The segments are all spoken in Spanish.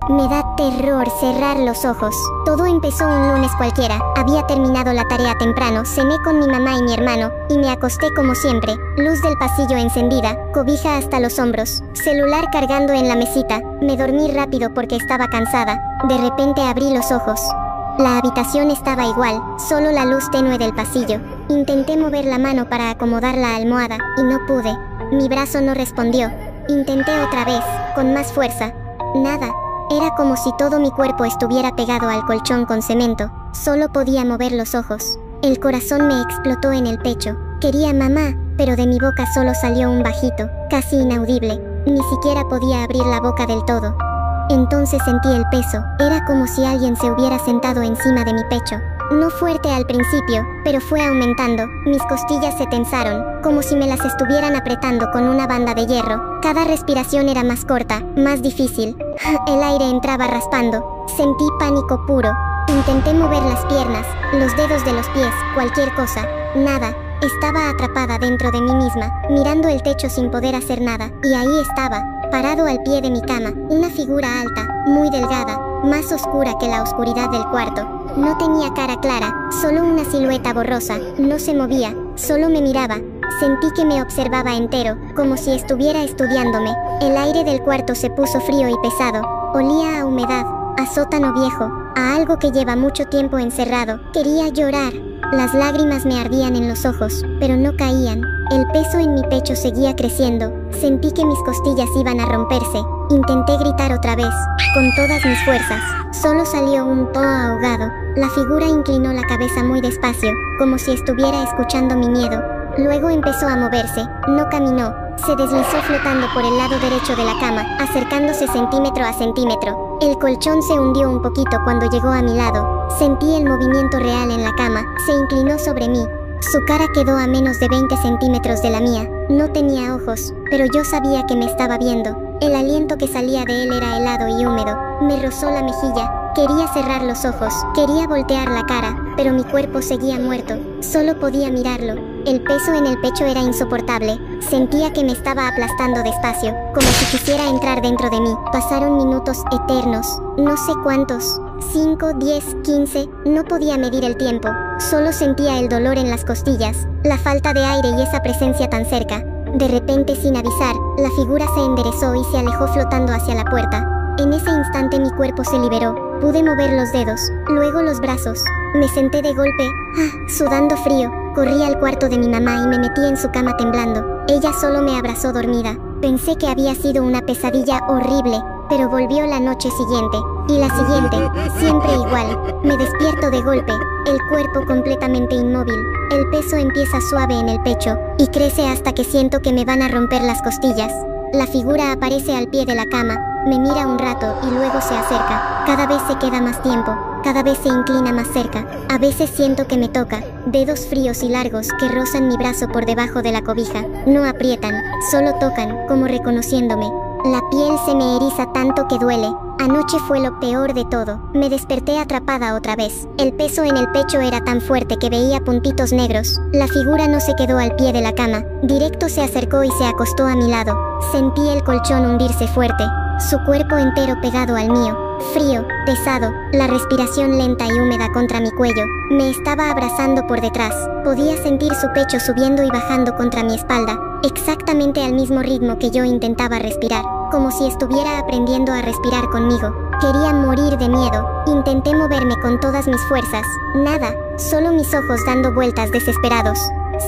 Me da terror cerrar los ojos. Todo empezó un lunes cualquiera. Había terminado la tarea temprano, cené con mi mamá y mi hermano, y me acosté como siempre. Luz del pasillo encendida, cobija hasta los hombros, celular cargando en la mesita. Me dormí rápido porque estaba cansada. De repente abrí los ojos. La habitación estaba igual, solo la luz tenue del pasillo. Intenté mover la mano para acomodar la almohada, y no pude. Mi brazo no respondió. Intenté otra vez, con más fuerza. Nada. Era como si todo mi cuerpo estuviera pegado al colchón con cemento. Solo podía mover los ojos. El corazón me explotó en el pecho. Quería mamá, pero de mi boca solo salió un bajito, casi inaudible. Ni siquiera podía abrir la boca del todo. Entonces sentí el peso. Era como si alguien se hubiera sentado encima de mi pecho. No fuerte al principio, pero fue aumentando. Mis costillas se tensaron, como si me las estuvieran apretando con una banda de hierro. Cada respiración era más corta, más difícil. El aire entraba raspando. Sentí pánico puro. Intenté mover las piernas, los dedos de los pies, cualquier cosa. Nada. Estaba atrapada dentro de mí misma, mirando el techo sin poder hacer nada. Y ahí estaba, parado al pie de mi cama, una figura alta, muy delgada, más oscura que la oscuridad del cuarto. No tenía cara clara, solo una silueta borrosa. No se movía, solo me miraba. Sentí que me observaba entero, como si estuviera estudiándome. El aire del cuarto se puso frío y pesado. Olía a humedad, a sótano viejo, a algo que lleva mucho tiempo encerrado. Quería llorar. Las lágrimas me ardían en los ojos, pero no caían. El peso en mi pecho seguía creciendo. Sentí que mis costillas iban a romperse. Intenté gritar otra vez, con todas mis fuerzas. Solo salió un tono ahogado. La figura inclinó la cabeza muy despacio, como si estuviera escuchando mi miedo. Luego empezó a moverse. No caminó. Se deslizó flotando por el lado derecho de la cama, acercándose centímetro a centímetro. El colchón se hundió un poquito cuando llegó a mi lado. Sentí el movimiento real en la cama. Se inclinó sobre mí. Su cara quedó a menos de 20 centímetros de la mía. No tenía ojos, pero yo sabía que me estaba viendo. El aliento que salía de él era helado y húmedo. Me rozó la mejilla. Quería cerrar los ojos, quería voltear la cara, pero mi cuerpo seguía muerto. Solo podía mirarlo. El peso en el pecho era insoportable. Sentía que me estaba aplastando despacio, como si quisiera entrar dentro de mí. Pasaron minutos eternos, no sé cuántos. 5, 10, 15, no podía medir el tiempo. Solo sentía el dolor en las costillas, la falta de aire y esa presencia tan cerca. De repente, sin avisar, la figura se enderezó y se alejó flotando hacia la puerta. En ese instante mi cuerpo se liberó. Pude mover los dedos, luego los brazos. Me senté de golpe, sudando frío. Corrí al cuarto de mi mamá y me metí en su cama temblando. Ella solo me abrazó dormida. Pensé que había sido una pesadilla horrible, pero volvió la noche siguiente. Y la siguiente, siempre igual. Me despierto de golpe, el cuerpo completamente inmóvil. El peso empieza suave en el pecho, y crece hasta que siento que me van a romper las costillas. La figura aparece al pie de la cama, me mira un rato y luego se acerca. Cada vez se queda más tiempo, cada vez se inclina más cerca. A veces siento que me toca, dedos fríos y largos que rozan mi brazo por debajo de la cobija. No aprietan, solo tocan, como reconociéndome. La piel se me eriza tanto que duele. Anoche fue lo peor de todo. Me desperté atrapada otra vez. El peso en el pecho era tan fuerte que veía puntitos negros. La figura no se quedó al pie de la cama. Directo se acercó y se acostó a mi lado. Sentí el colchón hundirse fuerte. Su cuerpo entero pegado al mío. Frío, pesado, la respiración lenta y húmeda contra mi cuello. Me estaba abrazando por detrás. Podía sentir su pecho subiendo y bajando contra mi espalda, exactamente al mismo ritmo que yo intentaba respirar, como si estuviera aprendiendo a respirar conmigo. Quería morir de miedo. Intenté moverme con todas mis fuerzas. Nada, solo mis ojos dando vueltas desesperados.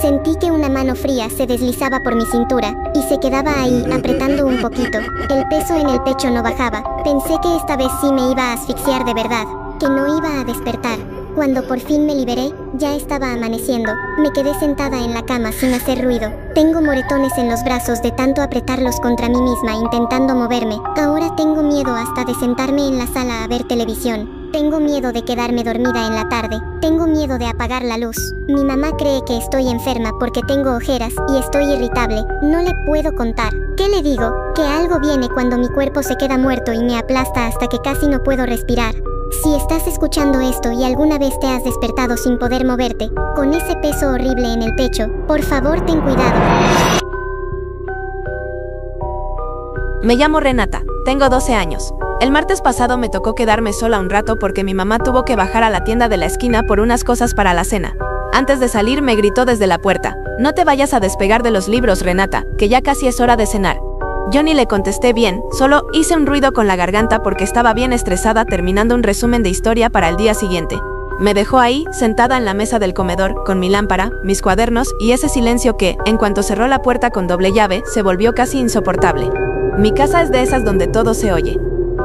Sentí que una mano fría se deslizaba por mi cintura y se quedaba ahí, apretando un poquito. El peso en el pecho no bajaba. Pensé que esta vez sí me iba a asfixiar de verdad, que no iba a despertar. Cuando por fin me liberé, ya estaba amaneciendo. Me quedé sentada en la cama sin hacer ruido. Tengo moretones en los brazos de tanto apretarlos contra mí misma intentando moverme. Ahora tengo miedo hasta de sentarme en la sala a ver televisión. Tengo miedo de quedarme dormida en la tarde. Tengo miedo de apagar la luz. Mi mamá cree que estoy enferma porque tengo ojeras y estoy irritable. No le puedo contar. ¿Qué le digo? Que algo viene cuando mi cuerpo se queda muerto y me aplasta hasta que casi no puedo respirar. Si estás escuchando esto y alguna vez te has despertado sin poder moverte, con ese peso horrible en el pecho, por favor ten cuidado. Me llamo Renata, tengo 12 años. El martes pasado me tocó quedarme sola un rato porque mi mamá tuvo que bajar a la tienda de la esquina por unas cosas para la cena. Antes de salir me gritó desde la puerta: "No te vayas a despegar de los libros, Renata, que ya casi es hora de cenar". Yo ni le contesté bien, solo hice un ruido con la garganta porque estaba bien estresada terminando un resumen de historia para el día siguiente. Me dejó ahí, sentada en la mesa del comedor, con mi lámpara, mis cuadernos y ese silencio que, en cuanto cerró la puerta con doble llave, se volvió casi insoportable. Mi casa es de esas donde todo se oye.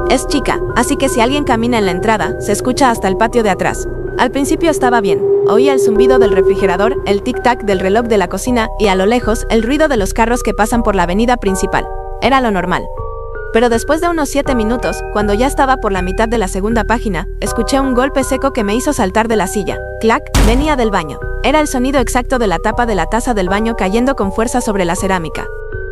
Es chica, así que si alguien camina en la entrada, se escucha hasta el patio de atrás. Al principio estaba bien. Oía el zumbido del refrigerador, el tic-tac del reloj de la cocina y a lo lejos, el ruido de los carros que pasan por la avenida principal. Era lo normal. Pero después de unos 7 minutos, cuando ya estaba por la mitad de la segunda página, escuché un golpe seco que me hizo saltar de la silla. Clac, venía del baño. Era el sonido exacto de la tapa de la taza del baño cayendo con fuerza sobre la cerámica.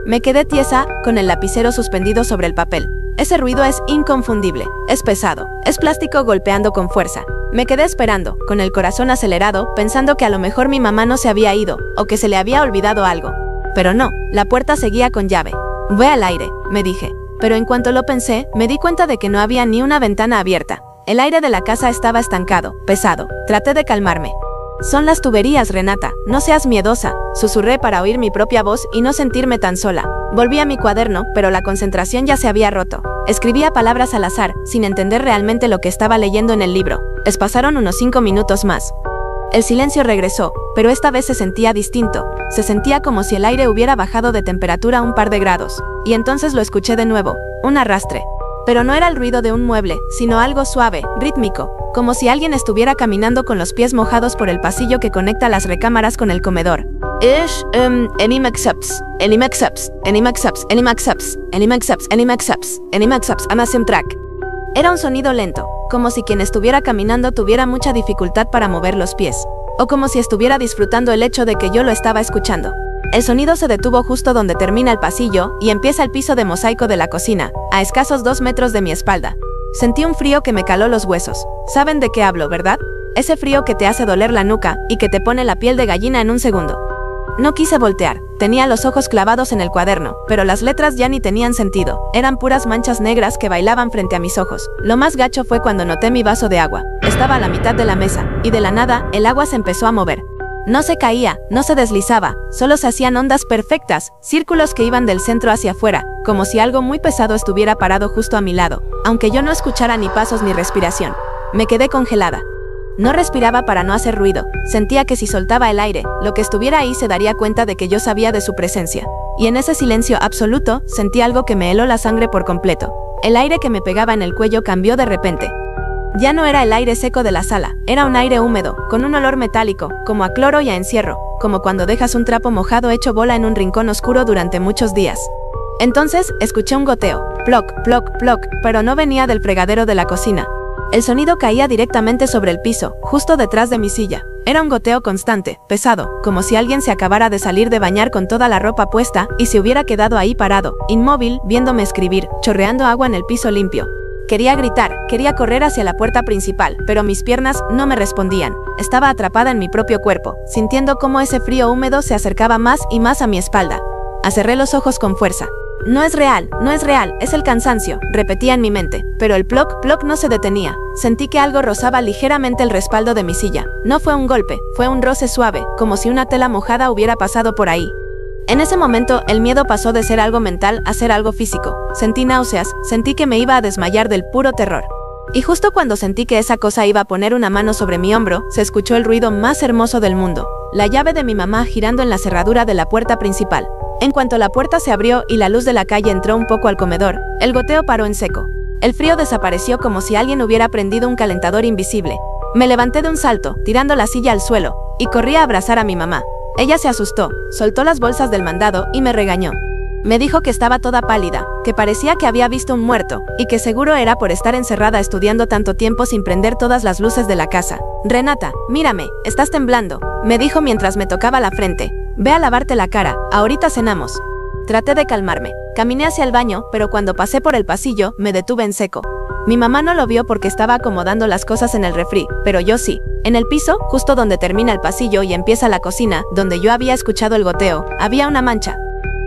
Me quedé tiesa, con el lapicero suspendido sobre el papel. Ese ruido es inconfundible, es pesado, es plástico golpeando con fuerza. Me quedé esperando, con el corazón acelerado, pensando que a lo mejor mi mamá no se había ido, o que se le había olvidado algo. Pero no, la puerta seguía con llave. Voy al aire, me dije. Pero en cuanto lo pensé, me di cuenta de que no había ni una ventana abierta. El aire de la casa estaba estancado, pesado. Traté de calmarme. Son las tuberías, Renata, no seas miedosa, susurré para oír mi propia voz y no sentirme tan sola. Volví a mi cuaderno, pero la concentración ya se había roto. Escribía palabras al azar, sin entender realmente lo que estaba leyendo en el libro. Pasaron unos 5 minutos más. El silencio regresó, pero esta vez se sentía distinto. Se sentía como si el aire hubiera bajado de temperatura un par de grados. Y entonces lo escuché de nuevo, un arrastre. Pero no era el ruido de un mueble, sino algo suave, rítmico, como si alguien estuviera caminando con los pies mojados por el pasillo que conecta las recámaras con el comedor. Era un sonido lento, como si quien estuviera caminando tuviera mucha dificultad para mover los pies, o como si estuviera disfrutando el hecho de que yo lo estaba escuchando. El sonido se detuvo justo donde termina el pasillo y empieza el piso de mosaico de la cocina, a escasos 2 metros de mi espalda. Sentí un frío que me caló los huesos. ¿Saben de qué hablo, verdad? Ese frío que te hace doler la nuca y que te pone la piel de gallina en un segundo. No quise voltear. Tenía los ojos clavados en el cuaderno, pero las letras ya ni tenían sentido. Eran puras manchas negras que bailaban frente a mis ojos. Lo más gacho fue cuando noté mi vaso de agua. Estaba a la mitad de la mesa, y de la nada, el agua se empezó a mover. No se caía, no se deslizaba, solo se hacían ondas perfectas, círculos que iban del centro hacia afuera, como si algo muy pesado estuviera parado justo a mi lado, aunque yo no escuchara ni pasos ni respiración. Me quedé congelada. No respiraba para no hacer ruido, sentía que si soltaba el aire, lo que estuviera ahí se daría cuenta de que yo sabía de su presencia. Y en ese silencio absoluto, sentí algo que me heló la sangre por completo. El aire que me pegaba en el cuello cambió de repente. Ya no era el aire seco de la sala, era un aire húmedo, con un olor metálico, como a cloro y a encierro, como cuando dejas un trapo mojado hecho bola en un rincón oscuro durante muchos días. Entonces, escuché un goteo, ploc, ploc, ploc, pero no venía del fregadero de la cocina. El sonido caía directamente sobre el piso, justo detrás de mi silla. Era un goteo constante, pesado, como si alguien se acabara de salir de bañar con toda la ropa puesta y se hubiera quedado ahí parado, inmóvil, viéndome escribir, chorreando agua en el piso limpio. Quería gritar, quería correr hacia la puerta principal, pero mis piernas no me respondían. Estaba atrapada en mi propio cuerpo, sintiendo cómo ese frío húmedo se acercaba más y más a mi espalda. Cerré los ojos con fuerza. No es real, no es real, es el cansancio, repetía en mi mente, pero el ploc, ploc no se detenía. Sentí que algo rozaba ligeramente el respaldo de mi silla. No fue un golpe, fue un roce suave, como si una tela mojada hubiera pasado por ahí. En ese momento, el miedo pasó de ser algo mental a ser algo físico. Sentí náuseas, sentí que me iba a desmayar del puro terror. Y justo cuando sentí que esa cosa iba a poner una mano sobre mi hombro, se escuchó el ruido más hermoso del mundo. La llave de mi mamá girando en la cerradura de la puerta principal. En cuanto la puerta se abrió y la luz de la calle entró un poco al comedor, el goteo paró en seco. El frío desapareció como si alguien hubiera prendido un calentador invisible. Me levanté de un salto, tirando la silla al suelo, y corrí a abrazar a mi mamá. Ella se asustó, soltó las bolsas del mandado y me regañó. Me dijo que estaba toda pálida, que parecía que había visto un muerto, y que seguro era por estar encerrada estudiando tanto tiempo sin prender todas las luces de la casa. Renata, mírame, estás temblando, me dijo mientras me tocaba la frente. Ve a lavarte la cara, ahorita cenamos. Traté de calmarme. Caminé hacia el baño, pero cuando pasé por el pasillo, me detuve en seco. Mi mamá no lo vio porque estaba acomodando las cosas en el refri, pero yo sí. En el piso, justo donde termina el pasillo y empieza la cocina, donde yo había escuchado el goteo, había una mancha.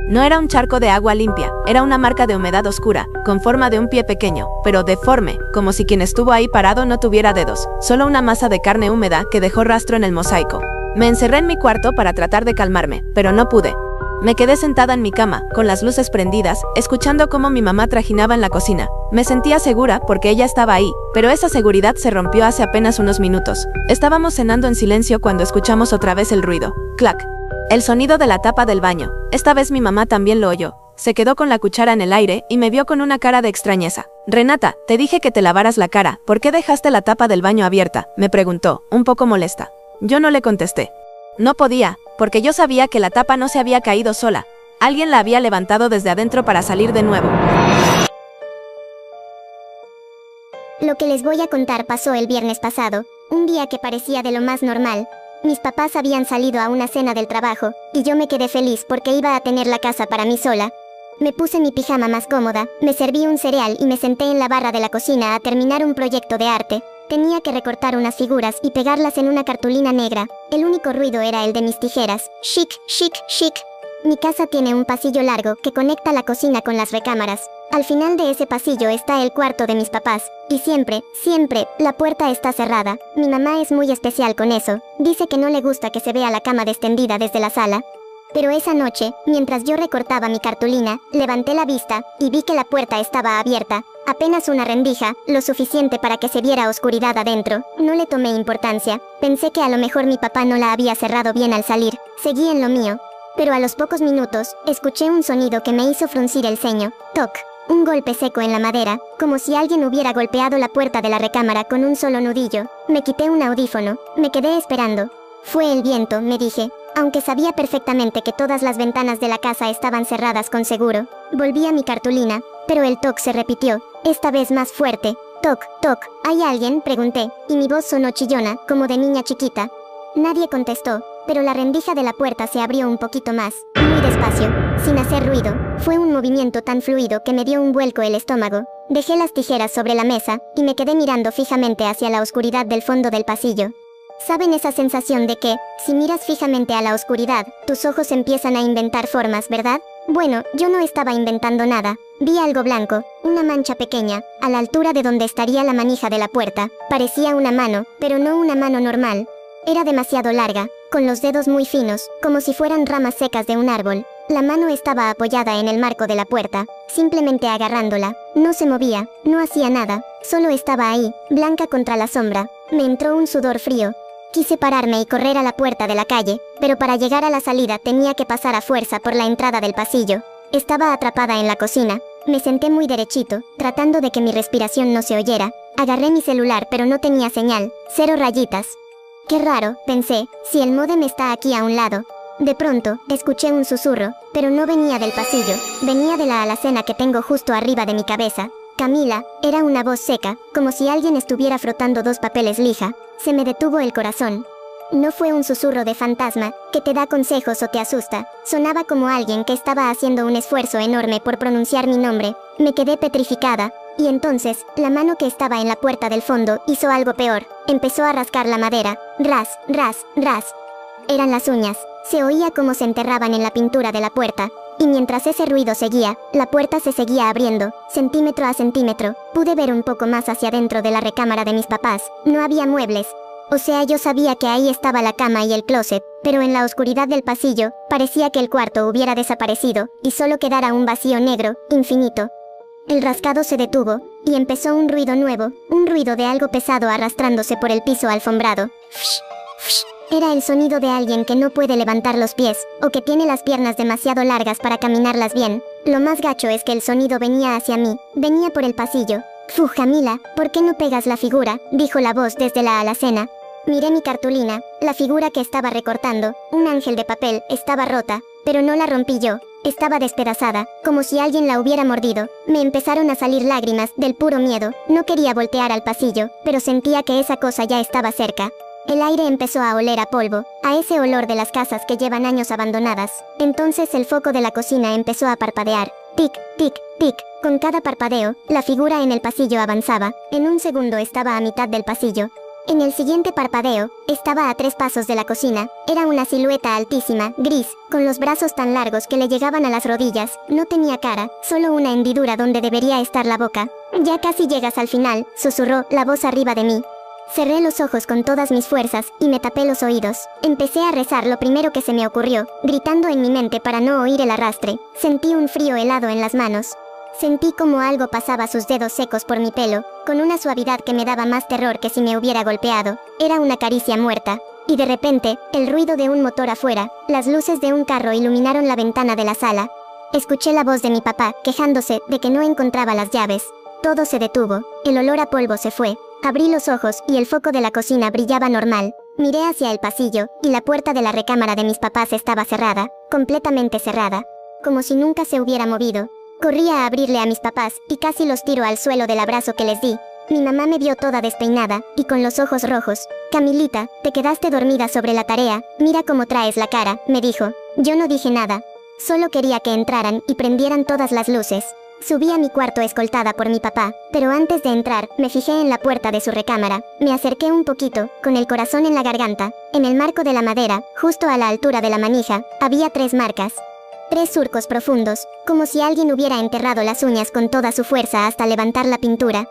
No era un charco de agua limpia, era una marca de humedad oscura, con forma de un pie pequeño, pero deforme, como si quien estuvo ahí parado no tuviera dedos, solo una masa de carne húmeda que dejó rastro en el mosaico. Me encerré en mi cuarto para tratar de calmarme, pero no pude. Me quedé sentada en mi cama, con las luces prendidas, escuchando cómo mi mamá trajinaba en la cocina. Me sentía segura porque ella estaba ahí, pero esa seguridad se rompió hace apenas unos minutos. Estábamos cenando en silencio cuando escuchamos otra vez el ruido. ¡Clac! El sonido de la tapa del baño. Esta vez mi mamá también lo oyó. Se quedó con la cuchara en el aire y me vio con una cara de extrañeza. «Renata, te dije que te lavaras la cara. ¿Por qué dejaste la tapa del baño abierta?», me preguntó, un poco molesta. Yo no le contesté. No podía, porque yo sabía que la tapa no se había caído sola. Alguien la había levantado desde adentro para salir de nuevo. Lo que les voy a contar pasó el viernes pasado, un día que parecía de lo más normal. Mis papás habían salido a una cena del trabajo, y yo me quedé feliz porque iba a tener la casa para mí sola. Me puse mi pijama más cómoda, me serví un cereal y me senté en la barra de la cocina a terminar un proyecto de arte. Tenía que recortar unas figuras y pegarlas en una cartulina negra. El único ruido era el de mis tijeras. Chic, chic, chic. Mi casa tiene un pasillo largo que conecta la cocina con las recámaras. Al final de ese pasillo está el cuarto de mis papás. Y siempre, la puerta está cerrada. Mi mamá es muy especial con eso. Dice que no le gusta que se vea la cama extendida desde la sala. Pero esa noche, mientras yo recortaba mi cartulina, levanté la vista y vi que la puerta estaba abierta. Apenas una rendija, lo suficiente para que se viera oscuridad adentro. No le tomé importancia. Pensé que a lo mejor mi papá no la había cerrado bien al salir. Seguí en lo mío. Pero a los pocos minutos, escuché un sonido que me hizo fruncir el ceño. Toc. Un golpe seco en la madera, como si alguien hubiera golpeado la puerta de la recámara con un solo nudillo. Me quité un audífono. Me quedé esperando. Fue el viento, me dije, aunque sabía perfectamente que todas las ventanas de la casa estaban cerradas con seguro. Volví a mi cartulina, pero el toc se repitió, esta vez más fuerte. Toc, toc. ¿Hay alguien?, pregunté, y mi voz sonó chillona, como de niña chiquita. Nadie contestó, pero la rendija de la puerta se abrió un poquito más, muy despacio, sin hacer ruido. Fue un movimiento tan fluido que me dio un vuelco el estómago. Dejé las tijeras sobre la mesa, y me quedé mirando fijamente hacia la oscuridad del fondo del pasillo. ¿Saben esa sensación de que, si miras fijamente a la oscuridad, tus ojos empiezan a inventar formas, verdad? Bueno, yo no estaba inventando nada. Vi algo blanco, una mancha pequeña, a la altura de donde estaría la manija de la puerta. Parecía una mano, pero no una mano normal. Era demasiado larga, con los dedos muy finos, como si fueran ramas secas de un árbol. La mano estaba apoyada en el marco de la puerta, simplemente agarrándola. No se movía, no hacía nada, solo estaba ahí, blanca contra la sombra. Me entró un sudor frío. Quise pararme y correr a la puerta de la calle, pero para llegar a la salida tenía que pasar a fuerza por la entrada del pasillo. Estaba atrapada en la cocina. Me senté muy derechito, tratando de que mi respiración no se oyera. Agarré mi celular pero no tenía señal, 0 rayitas. Qué raro, pensé, si el módem está aquí a un lado. De pronto, escuché un susurro, pero no venía del pasillo, venía de la alacena que tengo justo arriba de mi cabeza. Camila, era una voz seca, como si alguien estuviera frotando 2 papeles lija. Se me detuvo el corazón. No fue un susurro de fantasma, que te da consejos o te asusta. Sonaba como alguien que estaba haciendo un esfuerzo enorme por pronunciar mi nombre. Me quedé petrificada, y entonces, la mano que estaba en la puerta del fondo hizo algo peor. Empezó a rascar la madera. Ras, ras, ras. Eran las uñas. Se oía cómo se enterraban en la pintura de la puerta. Y mientras ese ruido seguía, la puerta se seguía abriendo, centímetro a centímetro. Pude ver un poco más hacia dentro de la recámara de mis papás. No había muebles. O sea, yo sabía que ahí estaba la cama y el closet, pero en la oscuridad del pasillo, parecía que el cuarto hubiera desaparecido, y solo quedara un vacío negro, infinito. El rascado se detuvo, y empezó un ruido nuevo, un ruido de algo pesado arrastrándose por el piso alfombrado. Fsh, fsh. Era el sonido de alguien que no puede levantar los pies, o que tiene las piernas demasiado largas para caminarlas bien. Lo más gacho es que el sonido venía hacia mí, venía por el pasillo. «Fu, Camila, ¿por qué no pegas la figura?», dijo la voz desde la alacena. Miré mi cartulina, la figura que estaba recortando, un ángel de papel, estaba rota, pero no la rompí yo. Estaba despedazada, como si alguien la hubiera mordido. Me empezaron a salir lágrimas del puro miedo. No quería voltear al pasillo, pero sentía que esa cosa ya estaba cerca. El aire empezó a oler a polvo, a ese olor de las casas que llevan años abandonadas. Entonces el foco de la cocina empezó a parpadear. Tic, tic, tic. Con cada parpadeo, la figura en el pasillo avanzaba. En un segundo estaba a mitad del pasillo. En el siguiente parpadeo, estaba a 3 pasos de la cocina. Era una silueta altísima, gris, con los brazos tan largos que le llegaban a las rodillas. No tenía cara, solo una hendidura donde debería estar la boca. Ya casi llegas al final, susurró la voz arriba de mí. Cerré los ojos con todas mis fuerzas y me tapé los oídos. Empecé a rezar lo primero que se me ocurrió, gritando en mi mente para no oír el arrastre. Sentí un frío helado en las manos. Sentí como algo pasaba sus dedos secos por mi pelo, con una suavidad que me daba más terror que si me hubiera golpeado. Era una caricia muerta. Y de repente, el ruido de un motor afuera, las luces de un carro iluminaron la ventana de la sala. Escuché la voz de mi papá, quejándose de que no encontraba las llaves. Todo se detuvo, el olor a polvo se fue. Abrí los ojos y el foco de la cocina brillaba normal. Miré hacia el pasillo, y la puerta de la recámara de mis papás estaba cerrada, completamente cerrada, como si nunca se hubiera movido. Corrí a abrirle a mis papás, y casi los tiro al suelo del abrazo que les di. Mi mamá me vio toda despeinada, y con los ojos rojos. Camilita, te quedaste dormida sobre la tarea, mira cómo traes la cara, me dijo. Yo no dije nada. Solo quería que entraran y prendieran todas las luces. Subí a mi cuarto escoltada por mi papá, pero antes de entrar, me fijé en la puerta de su recámara. Me acerqué un poquito, con el corazón en la garganta. En el marco de la madera, justo a la altura de la manija, había 3 marcas. 3 surcos profundos, como si alguien hubiera enterrado las uñas con toda su fuerza hasta levantar la pintura.